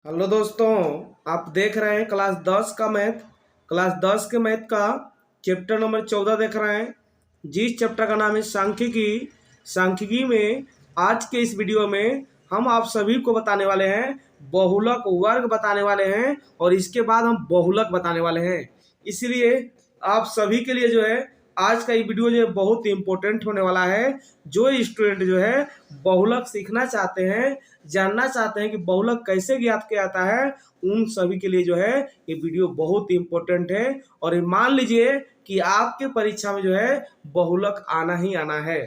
Hello दोस्तों, आप देख रहे हैं क्लास 10 के मैथ का चैप्टर नंबर 14 देख रहे हैं। जिस चैप्टर का नाम है सांख्यिकी। सांख्यिकी में आज के इस वीडियो में हम आप सभी को बताने वाले हैं बहुलक वर्ग बताने वाले हैं और इसके बाद हम बहुलक बताने वाले हैं। इसलिए आप सभी के लिए जो है आज का ये वीडियो जो है बहुत इम्पोर्टेंट होने वाला है। जो स्टूडेंट जो है बहुलक सीखना चाहते हैं, जानना चाहते हैं कि बहुलक कैसे ज्ञात किया जाता है, उन सभी के लिए जो है ये वीडियो बहुत इम्पोर्टेंट है। और ये मान लीजिए कि आपके परीक्षा में जो है बहुलक आना ही आना है।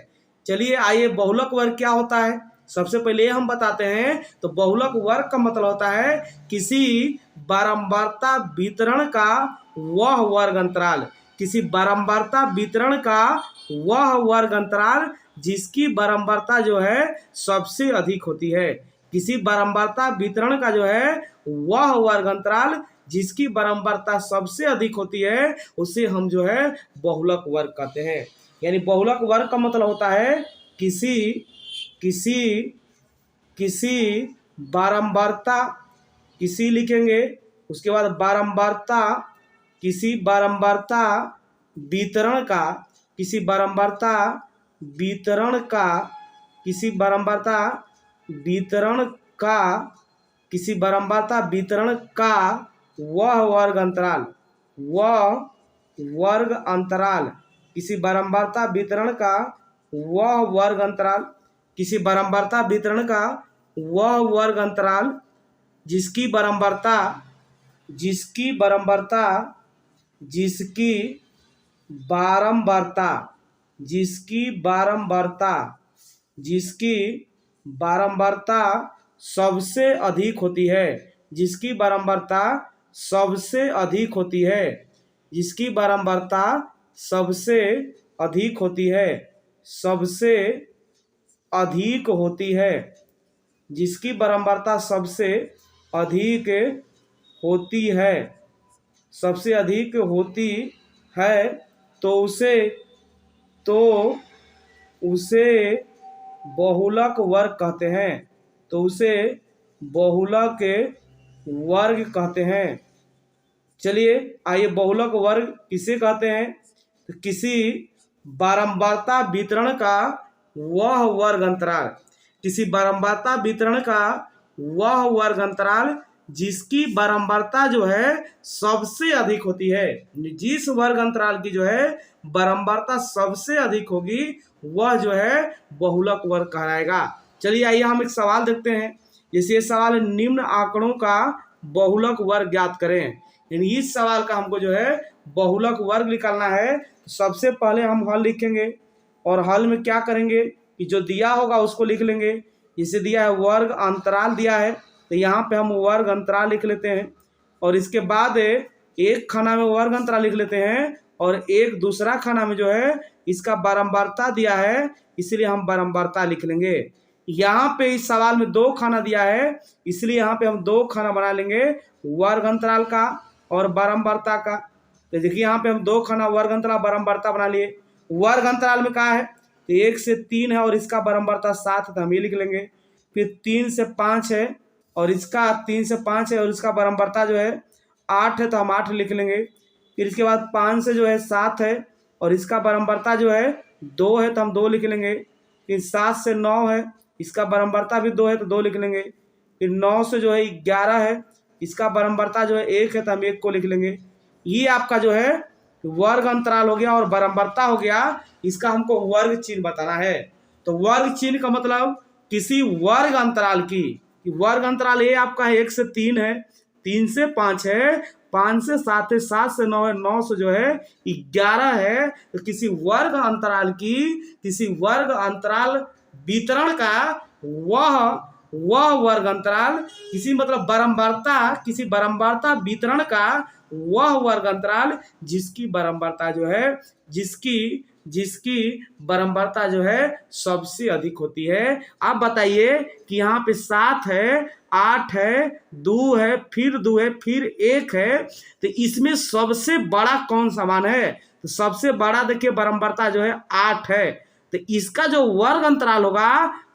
चलिए आइए, बहुलक वर्ग क्या होता है सबसे पहले हम बताते हैं। तो बहुलक वर्ग का मतलब होता है किसी बारंबारता वितरण का वह वर्ग अंतराल, किसी बारंबारता वितरण का वह वर्ग अंतराल जिसकी बारंबारता जो है सबसे अधिक होती है। किसी बारंबारता वितरण का जो है वह वर्ग अंतराल जिसकी बारंबारता सबसे अधिक होती है उसे हम जो है बहुलक वर्ग कहते हैं। यानी बहुलक वर्ग का मतलब होता है किसी किसी किसी बारंबारता, किसी लिखेंगे उसके बाद बारंबारता, किसी बारंबारता वितरण का, किसी बारंबारता वितरण का, किसी बारंबारता वितरण का, किसी बारंबारता वितरण का वह वर्ग अंतराल, वह वर्ग अंतराल, किसी बारंबारता वितरण का वह वर्ग अंतराल, किसी बारंबारता वितरण का वह वर्ग अंतराल जिसकी बारंबारता, जिसकी बारंबारता, जिसकी बारंबारता, जिसकी बारंबारता, जिसकी बारंबारता सबसे अधिक होती है, जिसकी बारंबारता सबसे अधिक होती है, जिसकी बारंबारता सबसे अधिक होती है, सबसे अधिक होती है, जिसकी बारंबारता सबसे अधिक होती है, सबसे अधिक होती है तो उसे बहुलक वर्ग कहते हैं। तो उसे बहुलक वर्ग कहते हैं। चलिए आइए, बहुलक वर्ग किसे कहते हैं? तो किसी बारंबारता वितरण का वह वर्ग अंतराल, किसी बारंबारता वितरण का वह वर्ग अंतराल जिसकी बारंबारता जो है सबसे अधिक होती है। जिस वर्ग अंतराल की जो है बारंबारता सबसे अधिक होगी वह जो है बहुलक वर्ग कहलाएगा। चलिए आइए हम एक सवाल देखते हैं। जैसे ये सवाल है, निम्न आंकड़ों का बहुलक वर्ग ज्ञात करें। यानी इस सवाल का हमको जो है बहुलक वर्ग निकालना है। सबसे पहले हम हल लिखेंगे और हल में क्या करेंगे कि जो दिया होगा उसको लिख लेंगे। जैसे दिया है वर्ग अंतराल दिया है तो यहाँ पे हम वर्ग अंतराल लिख लेते हैं और इसके बाद एक खाना में वर्ग अंतराल लिख लेते हैं और एक दूसरा खाना में जो है इसका बारंबारता दिया है इसलिए हम बारंबारता लिख लेंगे। यहाँ पे इस सवाल में दो खाना दिया है इसलिए यहाँ पे हम दो खाना बना लेंगे, वर्ग अंतराल का और बारंबारता का। तो देखिए यहाँ पे हम दो खाना वर्ग अंतराल बारंबारता बना लिए। वर्ग अंतराल में कहा है तो 1 से 3 है और इसका बारंबारता 7 है तो हम ये लिख लेंगे। फिर 3 से 5 है और इसका 3 से 5 है और इसका बारंबारता जो है 8 है तो हम 8 लिख लेंगे। फिर इसके बाद 5 से जो है 7 है और इसका बारंबारता जो है 2 है तो हम 2 लिख लेंगे। फिर 7 से 9 है, इसका बारंबारता भी 2 है तो 2 लिख लेंगे। फिर 9 से जो है 11 है, इसका बारंबारता जो है 1 है तो हम 1 को लिख लेंगे। ये आपका जो है वर्ग अंतराल हो गया और बारंबारता हो गया। इसका हमको वर्ग चिन्ह बताना है। तो वर्ग चिन्ह का मतलब किसी वर्ग अंतराल की, वर्ग अंतराल ये आपका 1 से 3 है, 3 से 5 है, 5 से 7 है, 7 से 9 है, 9 से जो है 11 है। तो किसी वर्ग अंतराल की, किसी वर्ग अंतराल वितरण का वह वर्ग अंतराल, किसी मतलब बारंबारता, किसी बारंबारता वितरण का वह वर्ग अंतराल जिसकी बारंबारता जो है, जिसकी बारंबारता जो है सबसे अधिक होती है। आप बताइए कि यहाँ पे 7 है, 8 है, 2 है, फिर 2 है, फिर 1 है, तो इसमें सबसे बड़ा कौन सा मान है? तो सबसे बड़ा देखिए बारंबारता जो है 8 है, तो इसका जो वर्ग अंतराल होगा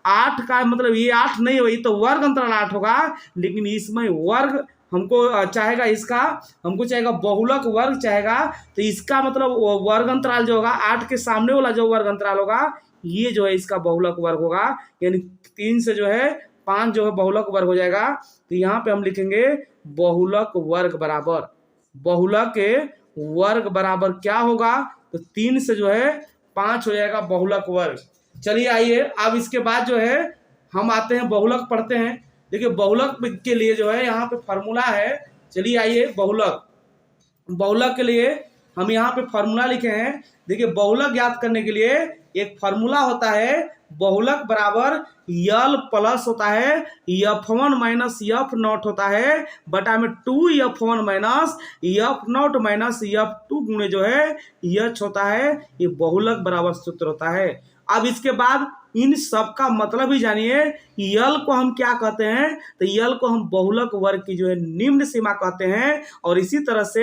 8 का मतलब ये 8 नहीं होगा, ये तो वर्ग अंतराल 8 होगा, लेकिन इसमें वर्ग हमको चाहेगा, इसका हमको चाहेगा बहुलक वर्ग चाहेगा, तो इसका मतलब वर्ग अंतराल जो होगा 8 के सामने वाला जो वर्ग अंतराल होगा ये जो है इसका बहुलक वर्ग होगा, यानी 3 से जो है 5 जो है बहुलक वर्ग हो जाएगा। तो यहाँ पे हम लिखेंगे बहुलक वर्ग बराबर, बहुलक के वर्ग बराबर क्या होगा, तो 3 से जो है 5 हो जाएगा बहुलक वर्ग। चलिए आइए अब इसके बाद जो है हम आते हैं बहुलक पढ़ते हैं। देखिए बहुलक के लिए जो है यहाँ पे फॉर्मूला है। चलिए आइए बहुलक, बहुलक के लिए हम यहाँ पे फॉर्मूला लिखे हैं। देखिए बहुलक ज्ञात करने के लिए एक फॉर्मूला होता है, बहुलक बराबर यल प्लस होता है F1 माइनस F0 होता है बटा में 2F1 minus F0 minus F2 गुणे जो है H होता है, ये बहुलक बराबर सूत्र होता है। अब इसके बाद इन सब का मतलब ही जानिए, यल को हम क्या कहते हैं, तो यल को हम बहुलक वर्ग की जो है निम्न सीमा कहते हैं। और इसी तरह से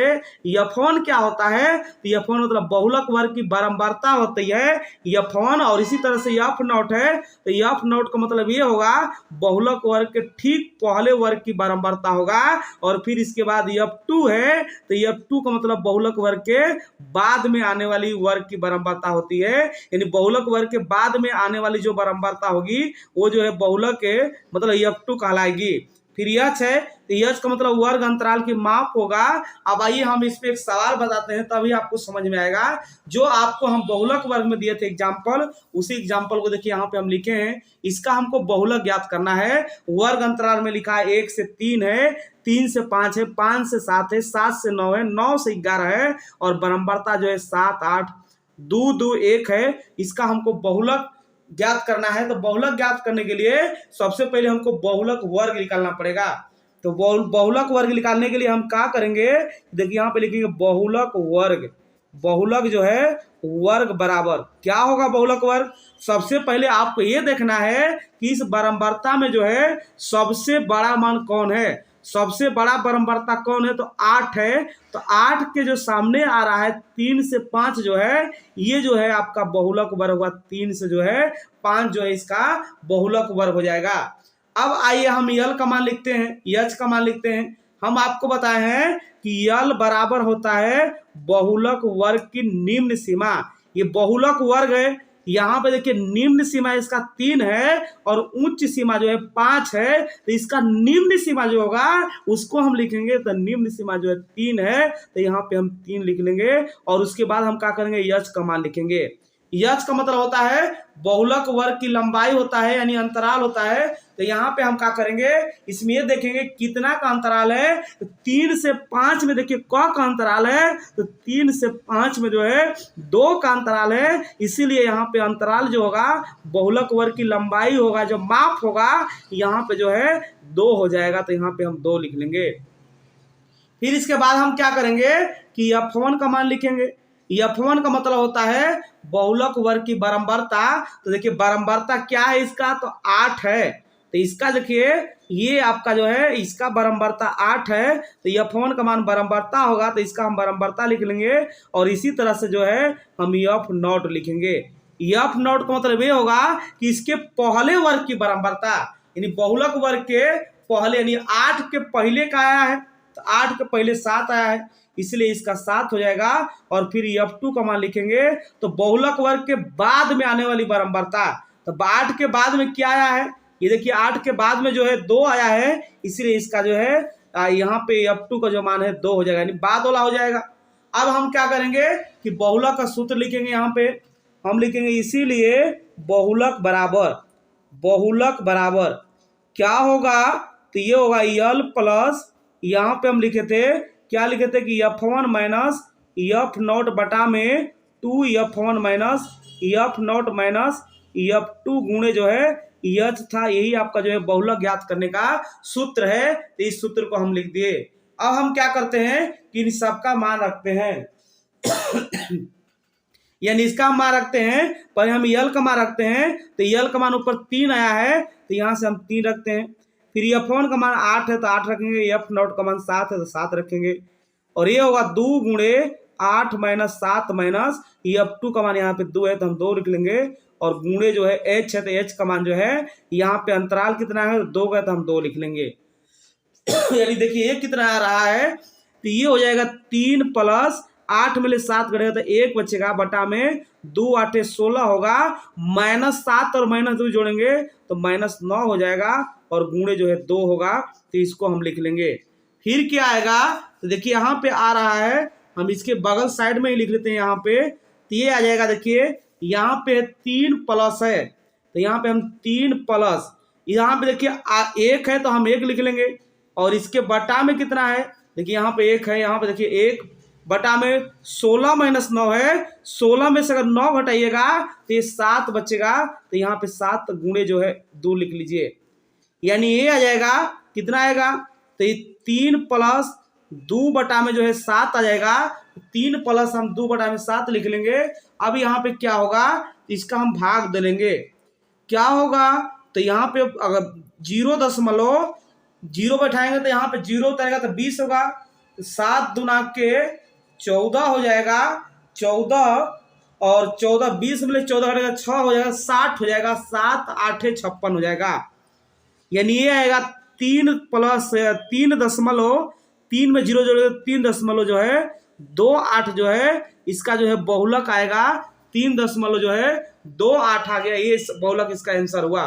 F1 क्या होता है, तो F1 मतलब बहुलक वर्ग की बारंबारता होती है F1, और इसी तरह से F0 है, तो F0 का मतलब ये होगा बहुलक वर्ग के ठीक पहले वर्ग की बारंबारता होगा। और फिर इसके बाद F2 है, तो F2 का मतलब बहुलक वर्ग के बाद में आने वाली वर्ग की बारंबारता होती है, यानी बहुलक वर्ग के बाद में आने वाली जो बारंबारता होगी वो जो है बहुलक के मतलब F2 कहलाएगी। फिर H है, तो H का मतलब वर्ग अंतराल की माप होगा। अब आइए हम इस पे एक सवाल बताते हैं, तभी आपको समझ में आएगा। जो आपको हम बहुलक वर्ग में दिए थे एग्जाम्पल, उसी एग्जाम्पल को देखिए यहाँ पे हम लिखे हैं। इसका हमको बहुलक ज्ञात करना है। वर्ग अंतराल में लिखा है 1 से 3 है, 3 से 5 है, 5 से 7 है, 7 से 9 है, 9 से 11 है, और बारंबारता जो है 7 8 2 2 1 है। इसका हमको बहुलक ज्ञात करना है। तो बहुलक ज्ञात करने के लिए सबसे पहले हमको बहुलक वर्ग निकालना पड़ेगा। तो बहुलक वर्ग निकालने के लिए हम क्या करेंगे, देखिए यहाँ पे लिखेंगे बहुलक वर्ग। बहुलक जो है वर्ग बराबर क्या होगा, बहुलक वर्ग सबसे पहले आपको ये देखना है कि इस बारंबारता में जो है सबसे बड़ा मान कौन है, सबसे बड़ा बारंबारता कौन है, तो 8 है। तो 8 के जो सामने आ रहा है 3 से 5 जो है, ये जो है आपका बहुलक वर्ग हुआ। 3 से जो है 5 जो है इसका बहुलक वर्ग हो जाएगा। अब आइए हम यल का मान लिखते हैं, H का मान लिखते हैं। हम आपको बताए हैं कि यल बराबर होता है बहुलक वर्ग की निम्न सीमा। ये बहुलक वर्ग है, यहाँ पे देखिए निम्न सीमा इसका 3 है और उच्च सीमा जो है 5 है। तो इसका निम्न सीमा जो होगा उसको हम लिखेंगे, तो निम्न सीमा जो है 3 है, तो यहाँ पे हम 3 लिख लेंगे। और उसके बाद हम क्या करेंगे, H का मान लिखेंगे। H का मतलब होता है बहुलक वर्ग की लंबाई होता है, यानी अंतराल होता है। तो यहाँ पे हम क्या करेंगे, इसमें ये देखेंगे कितना का अंतराल है, तो 3 से 5 में देखिए क का अंतराल है, तो 3 से 5 में जो है 2 का अंतराल है। इसीलिए यहाँ पे अंतराल जो होगा बहुलक वर्ग की लंबाई होगा, जो माप होगा यहाँ पे जो है 2 हो जाएगा। तो यहाँ पे हम 2 लिख लेंगे। फिर इसके बाद हम क्या करेंगे कि F1 का मान लिखेंगे। F1 का मतलब होता है बहुलक वर्ग की बारंबारता। तो देखिए बारंबारता क्या है इसका, तो 8 है। तो इसका देखिए ये आपका जो है इसका बारंबारता 8 है, तो F1 का मान बारंबारता होगा, तो इसका हम बारंबारता लिख लेंगे। और इसी तरह से जो है हम F0 लिखेंगे। F0 का मतलब ये होगा कि इसके पहले वर्ग की बारंबारता, यानी बहुलक वर्ग के पहले, यानी 8 के पहले का आया है, तो 8 के पहले 7 आया है, इसलिए इसका 7 हो जाएगा। और फिर F2 का मान लिखेंगे। तो बहुलक वर्ग के बाद में आने वाली बारंबारता, तो 8 के बाद में क्या आया है, ये देखिए 8 के बाद में जो है 2 आया है, इसलिए इसका जो है यहाँ पे F2 का जो मान है 2 हो जाएगा, यानी बाद वाला हो जाएगा। अब हम क्या करेंगे कि बहुलक का सूत्र लिखेंगे। यहाँ पे हम लिखेंगे इसीलिए बहुलक बराबर, बहुलक बराबर क्या होगा, तो ये होगा यल प्लस, यहाँ पे हम लिखे थे क्या लिखे थे कि F1 माइनस F0 बटा में 2F1 minus F0 minus F2 गुणे जो है H था। यही आपका जो है बहुलक ज्ञात करने का सूत्र है। तो इस सूत्र को हम लिख दिए। अब हम क्या करते हैं कि इन सबका मान रखते हैं यानी इसका मान रखते हैं, पर हम यल का मान रखते हैं। तो यल का मान ऊपर 3 आया है, तो यहाँ से हम 3 रखते हैं। फिर F1 का मान 8 है, तो 8 रखेंगे। F0 का मान 7 है, तो 7 रखेंगे। और ये होगा 2 गुणे 8 माइनस 7 माइनस F2 का मान यहाँ पे 2 है, तो हम 2 लिख लेंगे। और गुणे जो है h है, तो h का मान जो है यहाँ पे अंतराल कितना है, 2 गए तो हम 2 लिख लेंगे। यानी देखिए ये कितना आ रहा है, तो ये हो जाएगा 3 प्लस 8 में 7 करेगा तो 1 बचेगा, बटा में 2 8 16 होगा, -7 और -2 जोड़ेंगे तो -9 हो जाएगा, और गुणे जो है 2 होगा, तो इसको हम लिख लेंगे। फिर क्या आएगा, तो देखिए यहाँ पे आ रहा है, हम इसके बगल साइड में ही लिख लेते हैं यहाँ पे, तो ये आ जाएगा। देखिए यहाँ पे 3 प्लस है, तो यहाँ पे हम 3 प्लस, यहाँ पे देखिए 1 है तो हम 1 लिख लेंगे, और इसके बटा में कितना है, देखिए यहाँ पे 1 है, यहाँ पे देखिए 1 बटा में 16 - 9 है, 16 में से अगर 9 घटाइएगा तो ये 7 बचेगा, तो यहाँ पे 7 गुणे जो है 2 लिख लीजिए। यानी ये आ जाएगा, कितना आएगा, तो ये 3 प्लस 2 बटा में जो है 7 आ जाएगा, 3 प्लस हम 2 बटा में 7 लिख लेंगे। अब यहाँ पे क्या होगा, इसका हम भाग दे लेंगे, क्या होगा, तो यहाँ पे अगर 0.0 बैठाएंगे तो यहाँ पे 0 उतरेगा तो 20 होगा, 7 दूना के 14 हो जाएगा, 14 और 14 20 में 14 घटेगा 6 हो जाएगा, 60 हो जाएगा, 7 8 56 हो जाएगा। यानी ये आएगा 3 प्लस 3 में 0 जोड़ेगा 3 दशमलव जो है 28 जो है इसका जो है बहुलक आएगा, 3 दशमलव जो है 28 आ गया, ये बहुलक इसका आंसर हुआ।